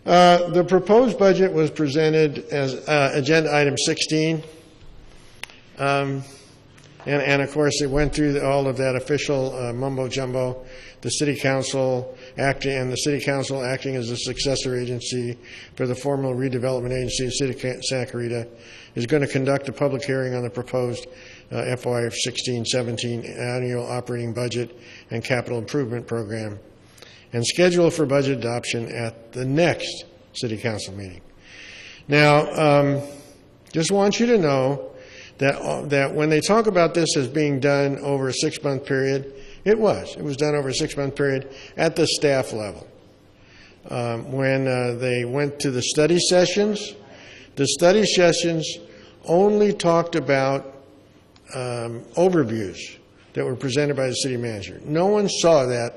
The proposed budget was presented as agenda item 16. And of course, it went through all of that official mumbo jumbo. The city council acting as the successor agency for the formal redevelopment agency of the city of Santa Rita is going to conduct a public hearing on the proposed FY16-17 annual operating budget and capital improvement program, and schedule for budget adoption at the next city council meeting. Now, just want you to know that when they talk about this as being done over a 6-month period, it was done over a 6-month period at the staff level. When they went to the study sessions only talked about overviews that were presented by the city manager. No one saw that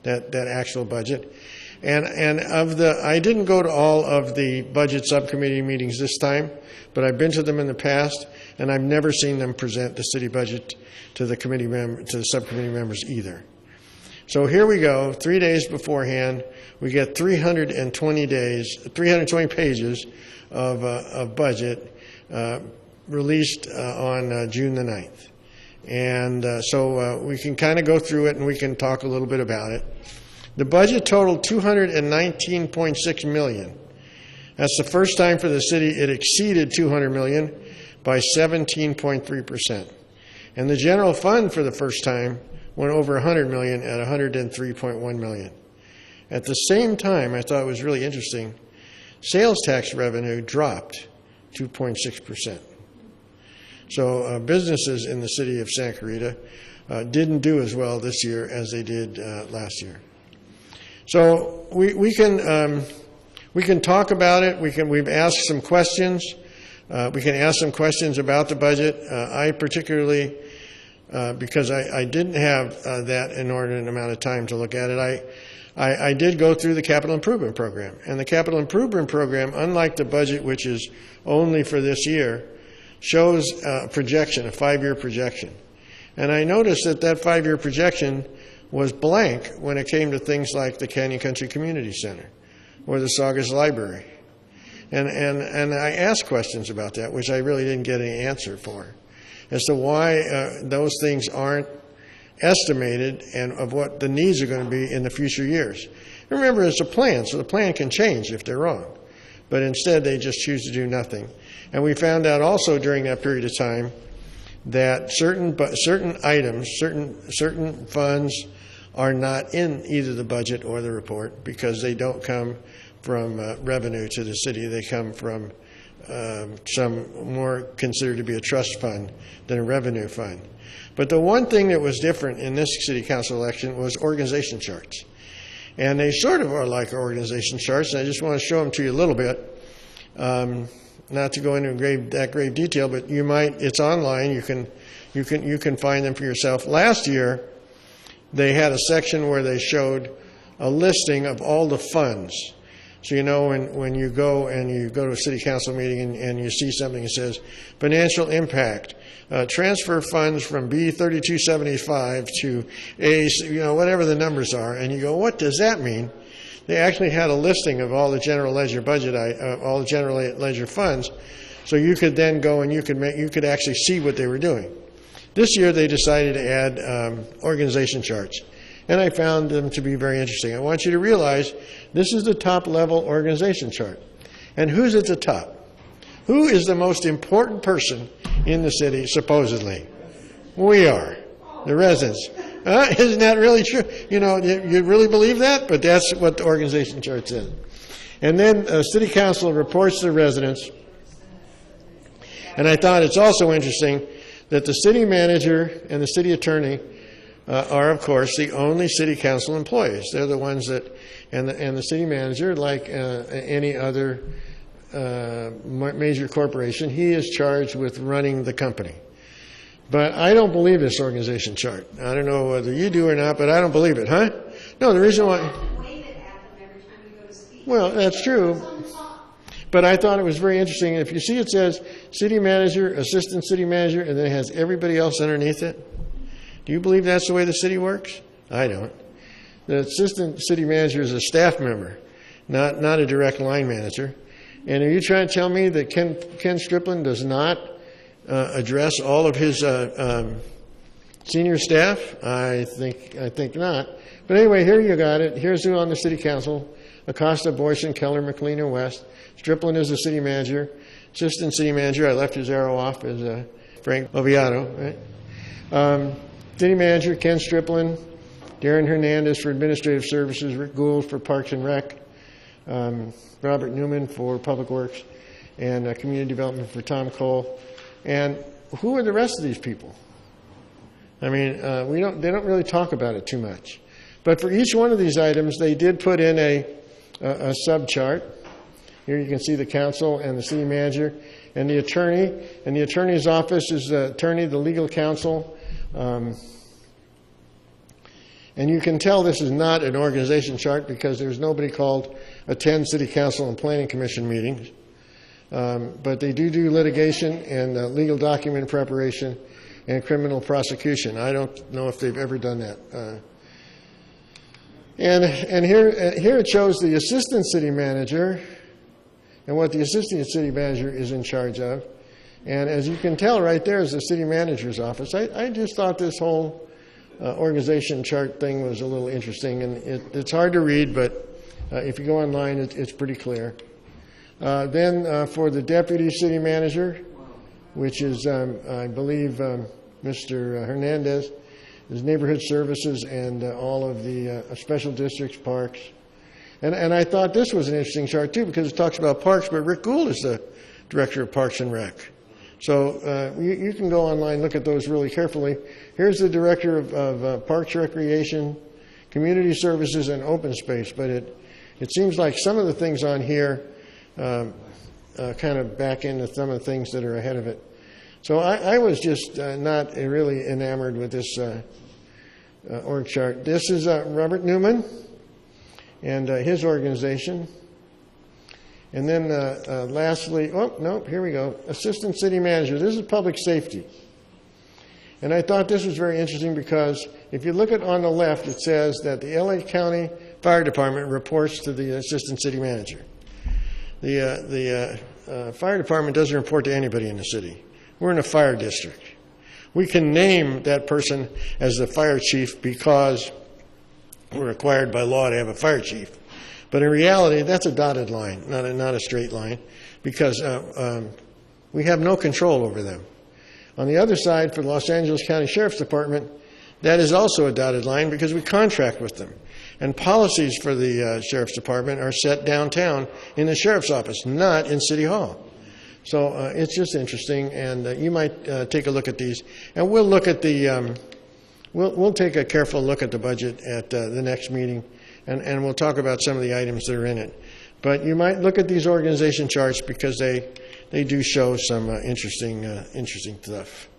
actual budget. And I didn't go to all of the budget subcommittee meetings this time, but I've been to them in the past, and I've never seen them present the city budget to the subcommittee members either. So here we go, 3 days beforehand, we get 320 pages of budget released on June the 9th. And so we can kind of go through it and we can talk a little bit about it. The budget totaled $219.6 million. That's the first time for the city it exceeded $200 million by 17.3%. And the general fund for the first time went over $100 million at $103.1 million. At the same time, I thought it was really interesting, sales tax revenue dropped 2.6%. So businesses in the city of Santa Rita didn't do as well this year as they did last year. So we can talk about it. We've asked some questions. We can ask some questions about the budget. I particularly, because I didn't have that inordinate amount of time to look at it, I did go through the capital improvement program. And the capital improvement program, unlike the budget, which is only for this year, shows a projection, a 5-year projection. And I noticed that 5-year projection was blank when it came to things like the Canyon Country Community Center or the Saugus Library. And I asked questions about that, which I really didn't get any answer for, as to why those things aren't estimated and of what the needs are going to be in the future years. Remember, it's a plan, so the plan can change if they're wrong. But instead, they just choose to do nothing. And we found out also during that period of time that certain items, certain funds are not in either the budget or the report because they don't come from revenue to the city. They come from some more considered to be a trust fund than a revenue fund. But the one thing that was different in this city council election was organization charts. And they sort of are like our organization charts, and I just want to show them to you a little bit. Not to go into that grave detail, but you might. It's online. You can find them for yourself. Last year, they had a section where they showed a listing of all the funds. So you know when you go to a city council meeting and you see something that says financial impact, transfer funds from B3275 to A, whatever the numbers are, and you go, what does that mean? They actually had a listing of all the general ledger budget, all the general ledger funds, so you could then go and you could actually see what they were doing. This year they decided to add organization charts, and I found them to be very interesting. I want you to realize this is the top level organization chart. And who's at the top? Who is the most important person in the city, supposedly? We are, the residents. Isn't that really true? You really believe that? But that's what the organization chart says. And then city council reports to the residents. And I thought it's also interesting that the city manager and the city attorney are, of course, the only city council employees. They're the ones that, and the city manager, like any other major corporation, he is charged with running the company. But I don't believe this organization chart. I don't know whether you do or not, but I don't believe it, huh? No, the reason why... Well, that's true. But I thought it was very interesting. If you see it says city manager, assistant city manager, and then it has everybody else underneath it. Do you believe that's the way the city works? I don't. The assistant city manager is a staff member. not a direct line manager. And are you trying to tell me that Ken Striplin does not address all of his senior staff? I think not. But anyway, here you got it. Here's who on the city council: Acosta, Boyson, Keller, McLean, and West. Striplin is the city manager. Assistant city manager, I left his arrow off, is Frank Oviato. Right? City manager, Ken Striplin. Darren Hernandez for administrative services. Rick Gould for Parks and Rec. Robert Newman for Public Works. And community development for Tom Cole. And who are the rest of these people? I mean, they don't really talk about it too much. But for each one of these items, they did put in a sub-chart. Here you can see the council and the city manager and the attorney. And the attorney's office is the attorney, the legal counsel. And you can tell this is not an organization chart because there's nobody called attend city council and planning commission meetings. But they do litigation and legal document preparation and criminal prosecution. I don't know if they've ever done that. And here it shows the assistant city manager and what the assistant city manager is in charge of. And as you can tell right there is the city manager's office. I just thought this whole organization chart thing was a little interesting. And it's hard to read, but if you go online, it's pretty clear. Then for the deputy city manager, which is, I believe, Mr. Hernandez, is neighborhood services and all of the special districts, parks. And I thought this was an interesting chart, too, because it talks about parks, but Rick Gould is the director of Parks and Rec. So you can go online, look at those really carefully. Here's the director of Parks, Recreation, Community Services, and Open Space. But it seems like some of the things on here kind of back into some of the things that are ahead of it. So I was just not really enamored with this org chart. This is Robert Newman and his organization. And then lastly, here we go, Assistant City Manager. This is public safety. And I thought this was very interesting because if you look at on the left, it says that the LA County Fire Department reports to the Assistant City Manager. The fire department doesn't report to anybody in the city. We're in a fire district. We can name that person as the fire chief because we're required by law to have a fire chief. But in reality, that's a dotted line, not a straight line, because we have no control over them. On the other side, for the Los Angeles County Sheriff's Department, that is also a dotted line because we contract with them. And policies for the Sheriff's Department are set downtown in the Sheriff's office, not in City Hall. So it's just interesting, and you might take a look at these. And we'll look at the, we'll take a careful look at the budget at the next meeting, and we'll talk about some of the items that are in it. But you might look at these organization charts because they do show some interesting stuff.